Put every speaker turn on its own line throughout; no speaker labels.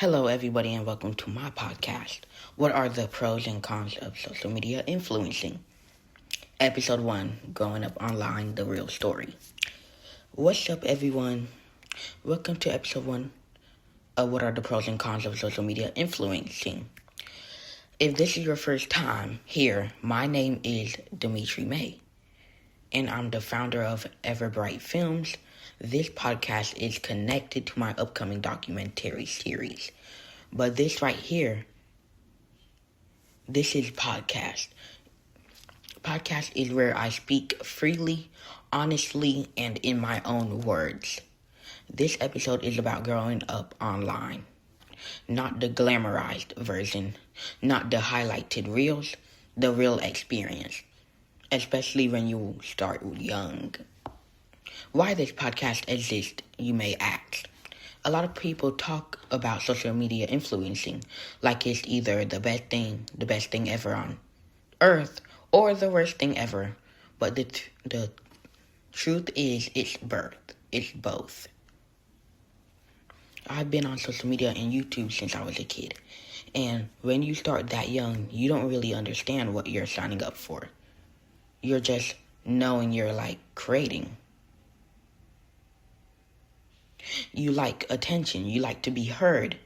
Hello, everybody, and welcome to my podcast. What are the pros and cons of social media influencing? Episode 1, Growing Up Online, The Real Story. What's up, everyone? Welcome to episode 1 of What are the pros and cons of social media influencing? If this is your first time here, my name is Dimitri May, and I'm the founder of Everbright Films. This podcast is connected to my upcoming documentary series. But this right here, this is podcast. Podcast is where I speak freely, honestly, and in my own words. This episode is about growing up online. Not the glamorized version, not the highlighted reels, the real experience. Especially when you start young. Why this podcast exists, you may ask. A lot of people talk about social media influencing like it's either the best thing ever on earth, or the worst thing ever. But the truth is, it's both. I've been on social media and YouTube since I was a kid. And when you start that young, you don't really understand what you're signing up for. You're just knowing you're creating. You like attention, you like to be heard,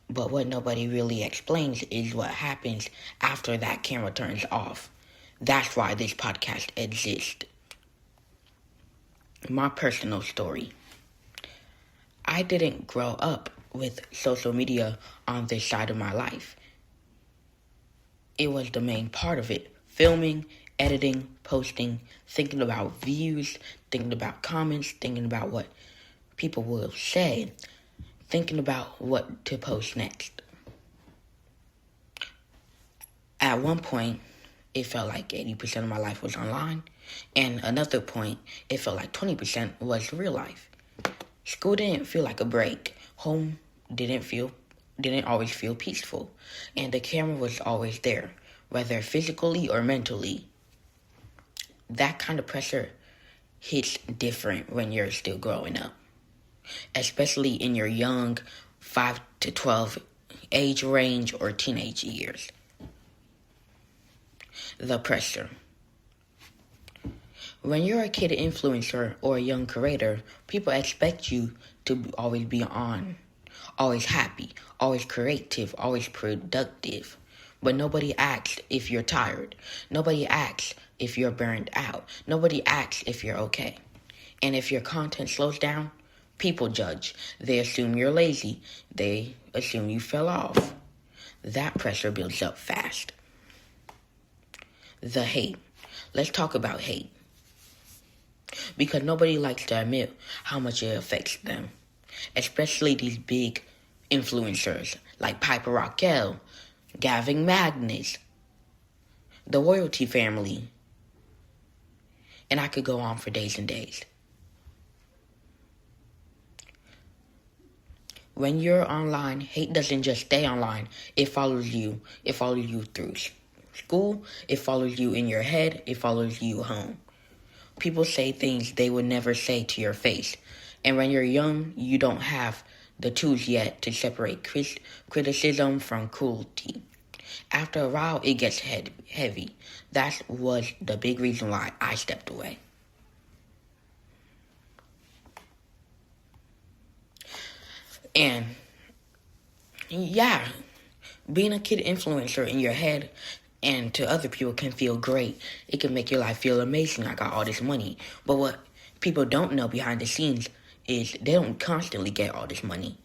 but what nobody really explains is what happens after that camera turns off. That's why this podcast exists. My personal story. I didn't grow up with social media on this side of my life. It was the main part of it. Filming, editing, posting, thinking about views, thinking about comments, thinking about what people will say, thinking about what to post next. At one point, it felt like 80% of my life was online, and another point, it felt like 20% was real life. School didn't feel like a break. Home didn't always feel peaceful, and the camera was always there, whether physically or mentally. That kind of pressure hits different when you're still growing up. Especially in your young 5 to 12 age range or teenage years. The pressure. When you're a kid influencer or a young creator, people expect you to always be on, always happy, always creative, always productive. But nobody asks if you're tired. Nobody asks if you're burned out. Nobody asks if you're okay. And if your content slows down, people judge. They assume you're lazy. They assume you fell off. That pressure builds up fast. The hate. Let's talk about hate. Because nobody likes to admit how much it affects them. Especially these big influencers like Piper Raquel, Gavin Magnus, the Royalty family. And I could go on for days and days. When you're online, hate doesn't just stay online. It follows you. It follows you through school. It follows you in your head. It follows you home. People say things they would never say to your face. And when you're young, you don't have the tools yet to separate criticism from cruelty. After a while, it gets heavy. That was the big reason why I stepped away. And yeah, being a kid influencer in your head and to other people can feel great. It can make your life feel amazing. I got all this money. But what people don't know behind the scenes is they don't constantly get all this money.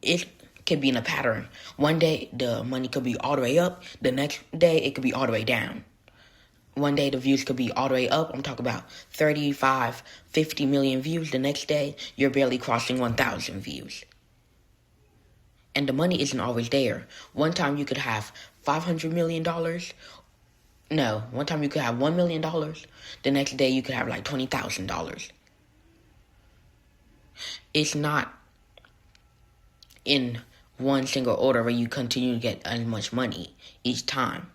It can be in a pattern. One day the money could be all the way up. The next day it could be all the way down. One day the views could be all the way up. I'm talking about 35, 50 million views. The next day, you're barely crossing 1,000 views. And the money isn't always there. One time you could have $500 million. No, one time you could have $1 million. The next day you could have $20,000. It's not in one single order where you continue to get as much money each time.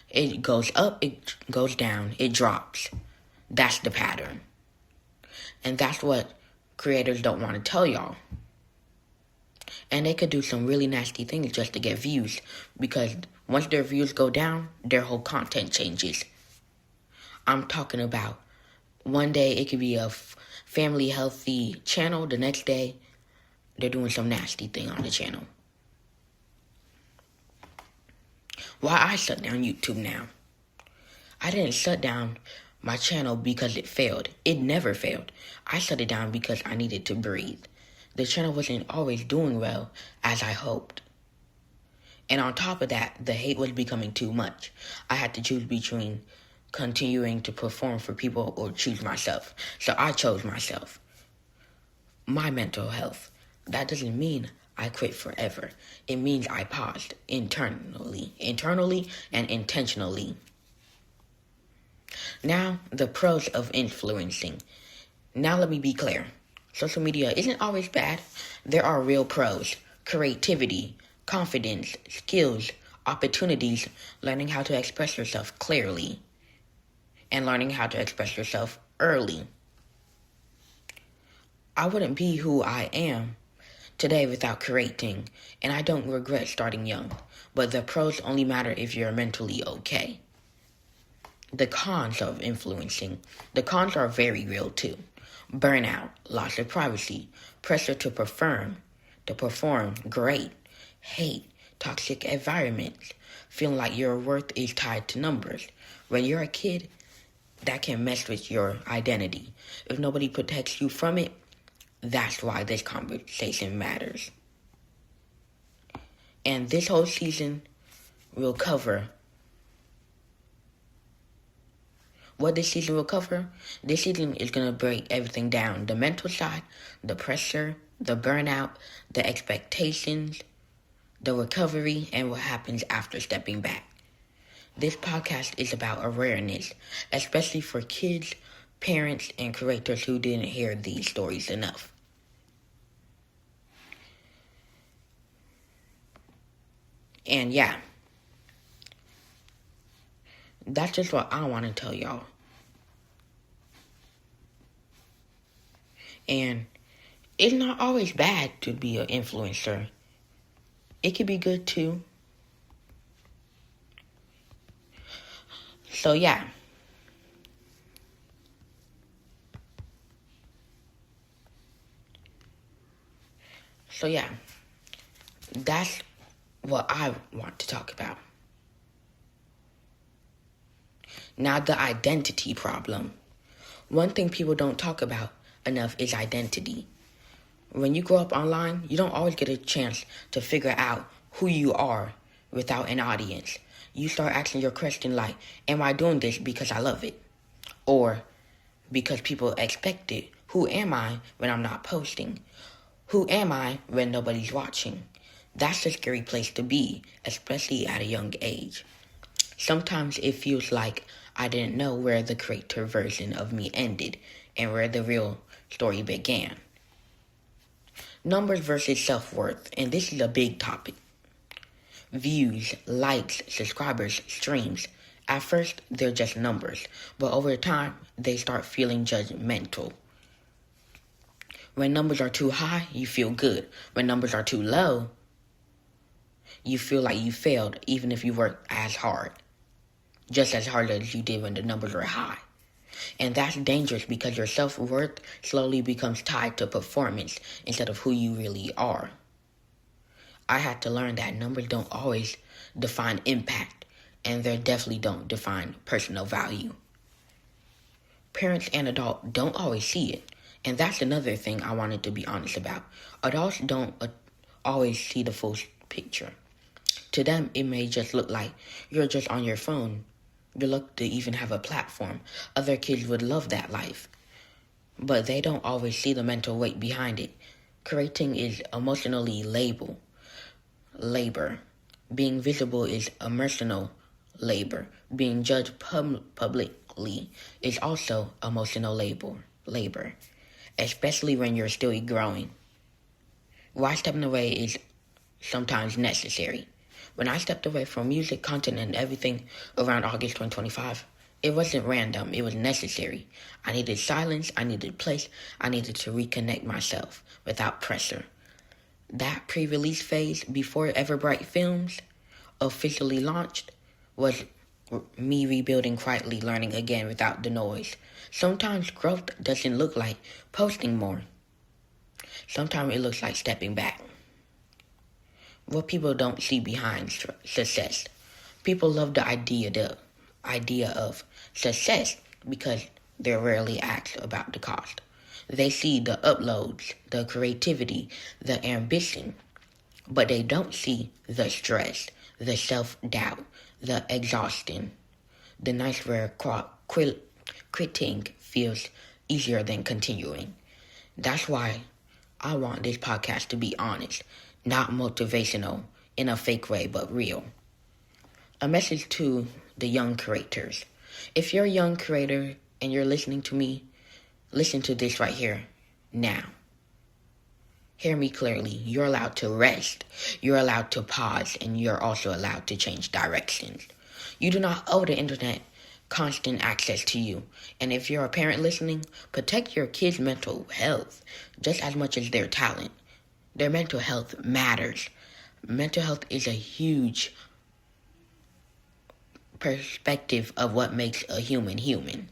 It goes up, it goes down, it drops. That's the pattern. And that's what creators don't want to tell y'all. And they could do some really nasty things just to get views, because once their views go down, their whole content changes. I'm talking about one day it could be a family healthy channel, the next day they're doing some nasty thing on the channel. Why I shut down YouTube now? I didn't shut down my channel because it failed. It never failed. I shut it down because I needed to breathe. The channel wasn't always doing well as I hoped. And on top of that, the hate was becoming too much. I had to choose between continuing to perform for people or choose myself. So I chose myself. My mental health. That doesn't mean I quit forever. It means I paused internally and intentionally. Now, the pros of influencing. Now let me be clear. Social media isn't always bad. There are real pros. Creativity, confidence, skills, opportunities, learning how to express yourself clearly, and learning how to express yourself early. I wouldn't be who I am today without creating, and I don't regret starting young, but the pros only matter if you're mentally okay. The cons of influencing. The cons are very real too. Burnout, loss of privacy, pressure to perform great, hate, toxic environments, feeling like your worth is tied to numbers. When you're a kid, that can mess with your identity. If nobody protects you from it, that's why this conversation matters. And this whole season will cover what this season will cover. This season is going to break everything down. The mental side, the pressure, the burnout, the expectations, the recovery, and what happens after stepping back. This podcast is about awareness, especially for kids, parents, and creators who didn't hear these stories enough. And yeah, that's just what I want to tell y'all. And it's not always bad to be an influencer. It could be good too. So yeah. That's what I want to talk about. Now, the identity problem. One thing people don't talk about enough is identity. When you grow up online, you don't always get a chance to figure out who you are without an audience. You start asking your question like, am I doing this because I love it? Or because people expect it? Who am I when I'm not posting? Who am I when nobody's watching? That's a scary place to be, especially at a young age. Sometimes it feels like I didn't know where the creator version of me ended and where the real story began. Numbers versus self-worth, and this is a big topic. Views, likes, subscribers, streams. At first, they're just numbers, but over time, they start feeling judgmental. When numbers are too high, you feel good. When numbers are too low, you feel like you failed even if you worked as hard. Just as hard as you did when the numbers were high. And that's dangerous because your self-worth slowly becomes tied to performance instead of who you really are. I had to learn that numbers don't always define impact, and they definitely don't define personal value. Parents and adults don't always see it, and that's another thing I wanted to be honest about. Adults don't always see the full picture. To them, it may just look like you're just on your phone. You're lucky to even have a platform. Other kids would love that life. But they don't always see the mental weight behind it. Creating is emotionally labor. Being visible is emotional labor. Being judged publicly is also emotional labor. Especially when you're still growing. Why stepping away is sometimes necessary. When I stepped away from music, content, and everything around August 2025, it wasn't random. It was necessary. I needed silence. I needed place. I needed to reconnect myself without pressure. That pre-release phase before Everbright Films officially launched was me rebuilding quietly, learning again without the noise. Sometimes growth doesn't look like posting more. Sometimes it looks like stepping back. What people don't see behind success. People love the idea of success because they're rarely asked about the cost. They see the uploads, the creativity, the ambition, but they don't see the stress, the self-doubt, the exhaustion, the nights where quitting feels easier than continuing. That's why I want this podcast to be honest, not motivational in a fake way, but real. A message to the young creators. If you're a young creator and you're listening to me, listen to this right here, now. Hear me clearly. You're allowed to rest. You're allowed to pause, and you're also allowed to change directions. You do not owe the internet constant access to you. And if you're a parent listening, protect your kids' mental health just as much as their talent. Their mental health matters. Mental health is a huge perspective of what makes a human human.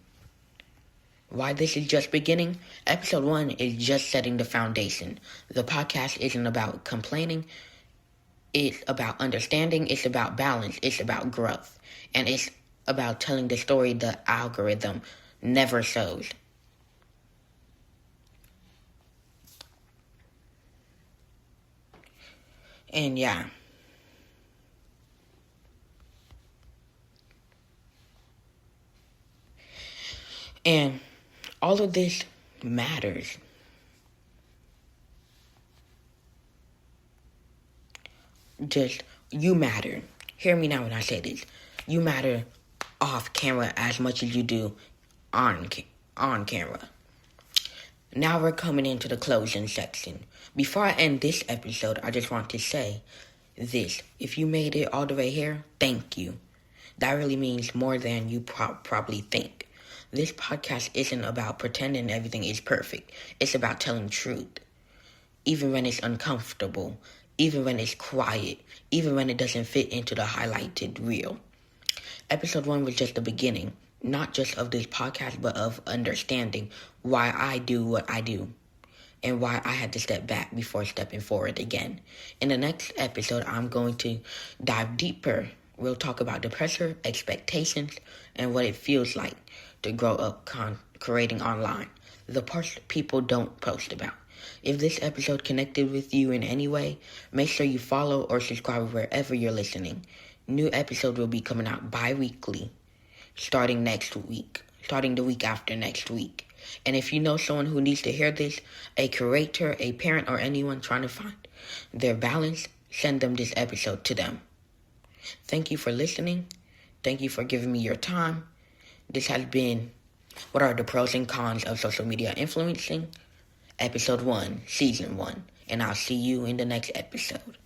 Why this is just beginning? Episode 1 is just setting the foundation. The podcast isn't about complaining. It's about understanding. It's about balance. It's about growth. And it's about telling the story the algorithm never shows. And yeah. And all of this matters. Just, you matter. Hear me now when I say this. You matter off camera as much as you do on camera. Now we're coming into the closing section. Before I end this episode, I just want to say this. If you made it all the way here, thank you. That really means more than you probably think. This podcast isn't about pretending everything is perfect. It's about telling truth. Even when it's uncomfortable. Even when it's quiet. Even when it doesn't fit into the highlighted reel. Episode 1 was just the beginning. Not just of this podcast, but of understanding why I do what I do. And why I had to step back before stepping forward again. In the next episode, I'm going to dive deeper. We'll talk about the pressure, expectations, and what it feels like to grow up creating online. The parts people don't post about. If this episode connected with you in any way, make sure you follow or subscribe wherever you're listening. New episode will be coming out bi-weekly, starting the week after next week. And if you know someone who needs to hear this, a creator, a parent, or anyone trying to find their balance, send them this episode to them. Thank you for listening. Thank you for giving me your time. This has been What Are the Pros and Cons of Social Media Influencing? Episode 1, Season 1. And I'll see you in the next episode.